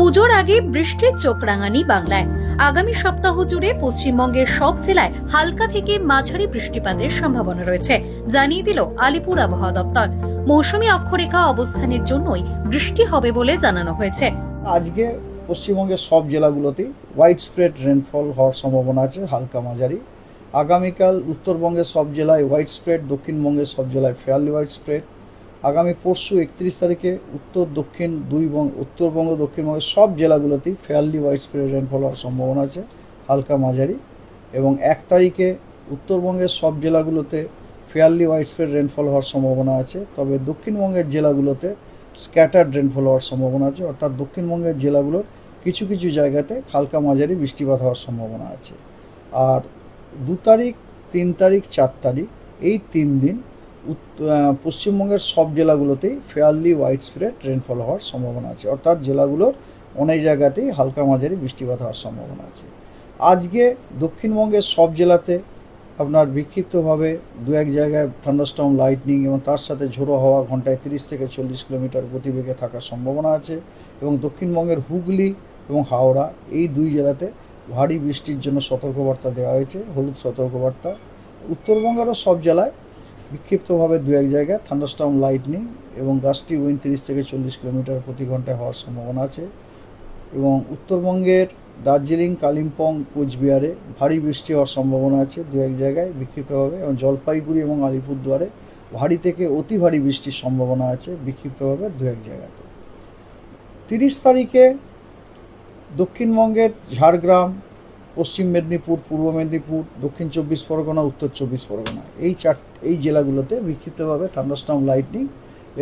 পুজোর আগে বৃষ্টির চোখ রাঙানি বাংলায়। আগামী সপ্তাহ জুড়ে পশ্চিমবঙ্গের সব জেলায় হালকা থেকে মাঝারি বৃষ্টিপাতের সম্ভাবনা রয়েছে, জানিয়ে দিল আলিপুর আবহাওয়া দপ্তর। মৌসুমী অক্ষরেখা অবস্থানের জন্যই বৃষ্টি হবে বলে জানানো হয়েছে। আজকে পশ্চিমবঙ্গের সব জেলাগুলোতেই হোয়াইট স্প্রেড রেনফল হওয়ার সম্ভাবনা আছে, হালকা মাঝারি। আগামীকাল উত্তরবঙ্গের সব জেলায় হোয়াইট স্প্রেড, দক্ষিণবঙ্গের সব জেলায় ফেয়ারলি হোয়াইট স্প্রেড। আগামী পরশু 31 তারিখে উত্তরবঙ্গ দক্ষিণবঙ্গের সব জেলাগুলোতেই ফেয়ারলি হোয়াইট স্প্রেড রেনফল হওয়ার সম্ভাবনা আছে, হালকা মাঝারি। এবং 1 তারিখে উত্তরবঙ্গের সব জেলাগুলোতে ফেয়ারলি হোয়াইট স্প্রেড রেনফল হওয়ার সম্ভাবনা আছে, তবে দক্ষিণবঙ্গের জেলাগুলোতে স্ক্যাটার্ড রেনফল হওয়ার সম্ভাবনা আছে, অর্থাৎ দক্ষিণবঙ্গের জেলাগুলোর কিছু কিছু জায়গাতে হালকা মাঝারি বৃষ্টিপাত হওয়ার সম্ভাবনা আছে। আর 2 তারিখ, 3 তারিখ, 4 তারিখ এই 3 দিন পশ্চিমবঙ্গের সব জেলাগুলোতেই ফেয়ারলি হোয়াইট স্প্রেড রেনফল হওয়ার সম্ভাবনা আছে, অর্থাৎ জেলাগুলোর অনেক জায়গাতেই হালকা মাঝারি বৃষ্টিপাত হওয়ার সম্ভাবনা আছে। আজকে দক্ষিণবঙ্গের সব জেলাতে আপনার বিক্ষিপ্তভাবে 2-1 জায়গায় থান্ডারস্টর্ম, লাইটনিং এবং তার সাথে ঝোড়ো হাওয়া ঘন্টায় 30 থেকে 40 কিলোমিটার গতিবেগে থাকার সম্ভাবনা আছে। এবং দক্ষিণবঙ্গের হুগলি এবং হাওড়া এই 2 জেলাতে ভারী বৃষ্টির জন্য সতর্কবার্তা দেওয়া হয়েছে, হলুদ সতর্কবার্তা। উত্তরবঙ্গেরও সব জেলায় বিক্ষিপ্তভাবে 2-1 জায়গায় থান্ডারস্টর্ম, লাইটনিং এবং গাস্টি উইন্ড 30 থেকে 40 কিলোমিটার প্রতি ঘন্টায় হওয়ার সম্ভাবনা আছে। এবং উত্তরবঙ্গের দার্জিলিং, কালিম্পং, কোচবিহারে ভারী বৃষ্টি হওয়ার সম্ভাবনা আছে 2-1 জায়গায় বিক্ষিপ্তভাবে। এবং জলপাইগুড়ি এবং আলিপুরদুয়ারে ভারী থেকে অতি ভারী বৃষ্টির সম্ভাবনা আছে বিক্ষিপ্তভাবে 2-1 জায়গাতে। 30 তারিখে দক্ষিণবঙ্গের ঝাড়গ্রাম, পশ্চিম মেদিনীপুর, পূর্ব মেদিনীপুর, দক্ষিণ 24 পরগনা, উত্তর 24 পরগনা এই জেলাগুলোতে বিক্ষিপ্তভাবে থান্ডারস্টর্ম, লাইটনিং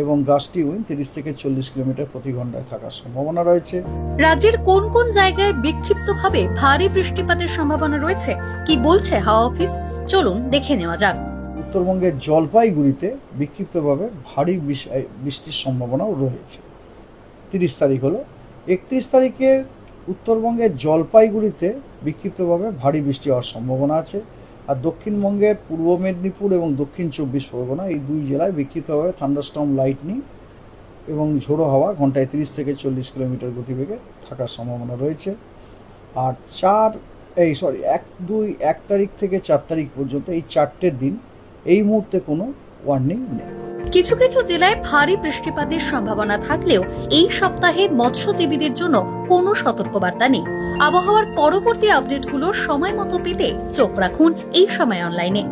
এবং গাস্টি উইন্ড 30 থেকে 40 কিলোমিটার প্রতি ঘন্টায় থাকার সম্ভাবনা রয়েছে। রাজ্যের কোন কোন জায়গায় বিক্ষিপ্তভাবে ভারী বৃষ্টিপাতের সম্ভাবনা রয়েছে, কি বলছে হাওয়া অফিস, চলুন দেখে নেওয়া যাক। উত্তরবঙ্গের জলপাইগুড়িতে বিক্ষিপ্তভাবে ভারী বৃষ্টির সম্ভাবনাও রয়েছে। 30 তারিখ হলো। 31 তারিখে উত্তরবঙ্গের জলপাইগুড়িতে বিক্ষিপ্তভাবে ভারী বৃষ্টি হওয়ার সম্ভাবনা আছে। আর দক্ষিণবঙ্গের পূর্ব মেদিনীপুর এবং দক্ষিণ 24 পরগনা এই 2 জেলায় বিক্ষিপ্তভাবে থান্ডারস্টর্ম, লাইটনিং এবং ঝোড়ো হাওয়া ঘন্টায় 30 থেকে 40 কিলোমিটার গতিবেগে থাকার সম্ভাবনা রয়েছে। আর 1 তারিখ থেকে 4 তারিখ পর্যন্ত এই 4টে দিন এই মুহূর্তে কোনো ওয়ার্নিং নেই। কিছু কিছু জেলায় ভারী বৃষ্টিপাতের সম্ভাবনা থাকলেও এই সপ্তাহে মৎস্যজীবীদের জন্য কোনো সতর্কবার্তা নেই। আবহাওয়ার পরবর্তী আপডেটগুলো সময় মতো পেতে চোখ রাখুন এই সময় অনলাইনে।